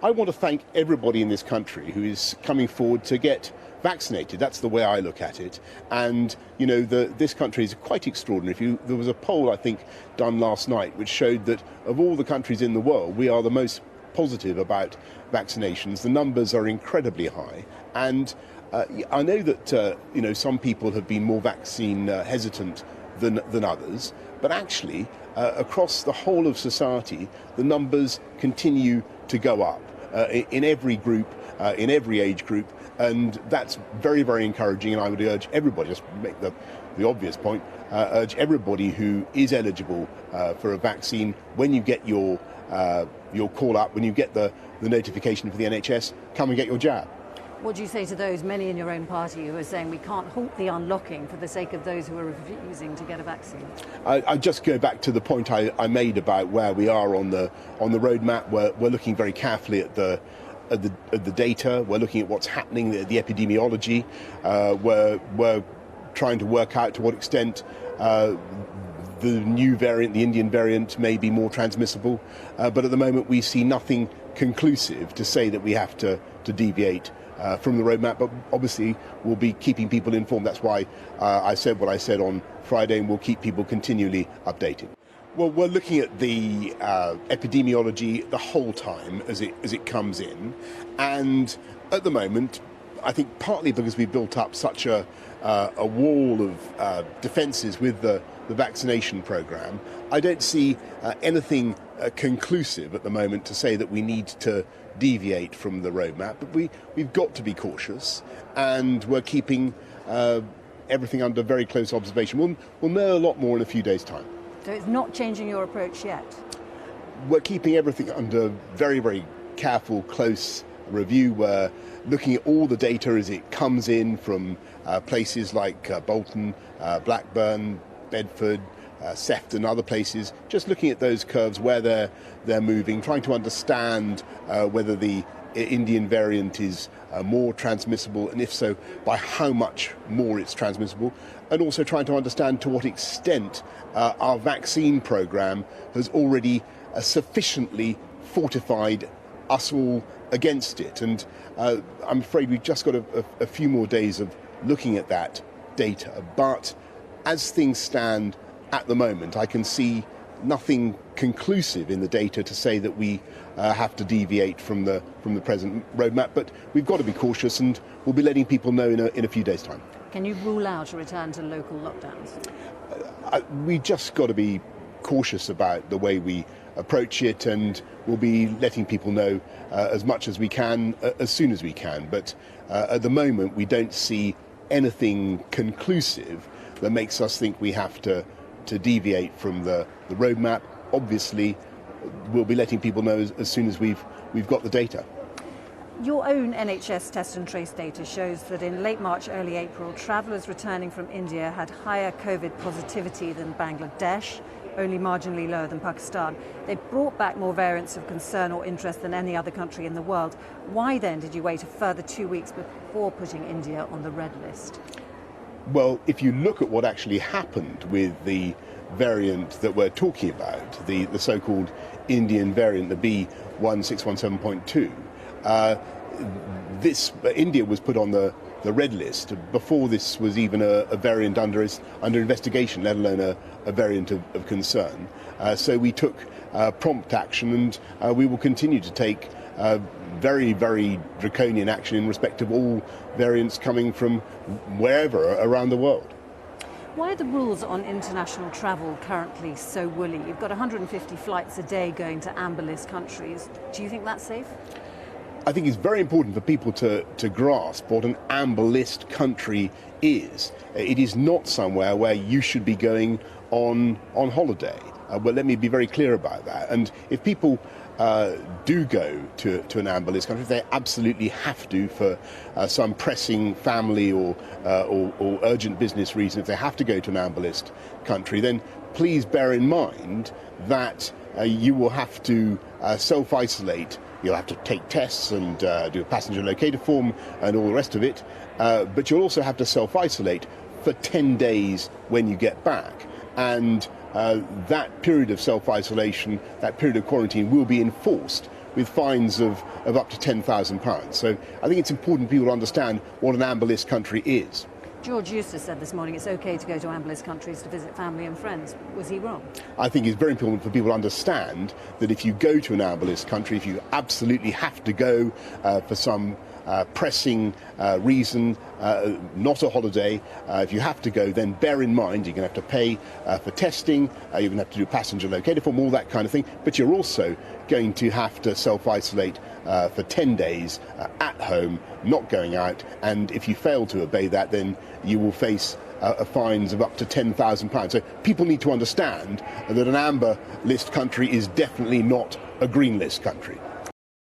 I want to thank everybody in this country who is coming forward to get vaccinated. That's the way I look at it. And, you know, this country is quite extraordinary. There was a poll, I think, done last night, which showed that of all the countries in the world, we are the most positive about vaccinations. The numbers are incredibly high. And I know that, you know, some people have been more vaccine hesitant than others. But actually, across the whole of society, the numbers continue to go up in every group, in every age group. And that's very, very encouraging. And I would urge everybody, just make the obvious point, urge everybody who is eligible for a vaccine, when you get your call up, when you get the notification for the NHS, come and get your jab. What do you say to those, many in your own party, who are saying we can't halt the unlocking for the sake of those who are refusing to get a vaccine? I just go back to the point I made about where we are on the roadmap. We're looking very carefully at the data. We're looking at what's happening, the epidemiology. We're trying to work out to what extent the new variant, the Indian variant, may be more transmissible. But at the moment, we see nothing conclusive to say that we have to deviate from the roadmap. But obviously, we'll be keeping people informed. That's why I said what I said on Friday, and we'll keep people continually updated. Well, we're looking at the epidemiology the whole time as it comes in, and at the moment, I think partly because we built up such a wall of defences with the vaccination programme, I don't see anything conclusive at the moment to say that we need to deviate from the roadmap. But we've got to be cautious, and we're keeping everything under very close observation. We'll know a lot more in a few days' time. So it's not changing your approach yet? We're keeping everything under very, very careful, close review. We're looking at all the data as it comes in from places like Bolton, Blackburn, Bedford, Sefton, other places, just looking at those curves where they're moving, trying to understand whether the Indian variant is more transmissible, and if so, by how much more it's transmissible, and also trying to understand to what extent our vaccine programme has already sufficiently fortified us all against it. And I'm afraid we've just got a few more days of looking at that data. But as things stand at the moment, I can see nothing conclusive in the data to say that we have to deviate from the present roadmap. But we've got to be cautious, and we'll be letting people know in a few days' time. Can you rule out a return to local lockdowns? We just got to be cautious about the way we approach it, and we'll be letting people know as much as we can, as soon as we can. But at the moment, we don't see anything conclusive that makes us think we have to deviate from the roadmap. Obviously, we'll be letting people know as soon as we've got the data. Your own NHS test and trace data shows that in late March, early April, travellers returning from India had higher COVID positivity than Bangladesh, only marginally lower than Pakistan. They brought back more variants of concern or interest than any other country in the world. Why then did you wait a further 2 weeks before putting India on the red list? Well, if you look at what actually happened with the variant that we're talking about, the so-called Indian variant, the B1617.2, India was put on the red list before this was even a variant under investigation, let alone a variant of concern. So we took prompt action, and we will continue to take very, very draconian action in respect of all variants coming from wherever around the world. Why are the rules on international travel currently so woolly? You've got 150 flights a day going to amber list countries. Do you think that's safe? I think it's very important for people to grasp what an amber list country is. It is not somewhere where you should be going on holiday. Well, let me be very clear about that. And if people do go to an amber list country, if they absolutely have to for some pressing family or urgent business reason, if they have to go to an amber list country, then please bear in mind that you will have to self-isolate. You'll have to take tests and do a passenger locator form and all the rest of it. But you'll also have to self-isolate for 10 days when you get back. And that period of self-isolation, that period of quarantine, will be enforced with fines of up to £10,000. So I think it's important people understand what an amber list country is. George Eustace said this morning it's OK to go to amber list countries to visit family and friends. Was he wrong? I think it's very important for people to understand that if you go to an amber list country, if you absolutely have to go for some pressing reason, not a holiday, if you have to go, then bear in mind you're going to have to pay for testing, you're going to have to do a passenger locator form, all that kind of thing, but you're also going to have to self-isolate for 10 days at home, not going out, and if you fail to obey that, then you will face fines of up to £10,000. So people need to understand that an amber list country is definitely not a green list country.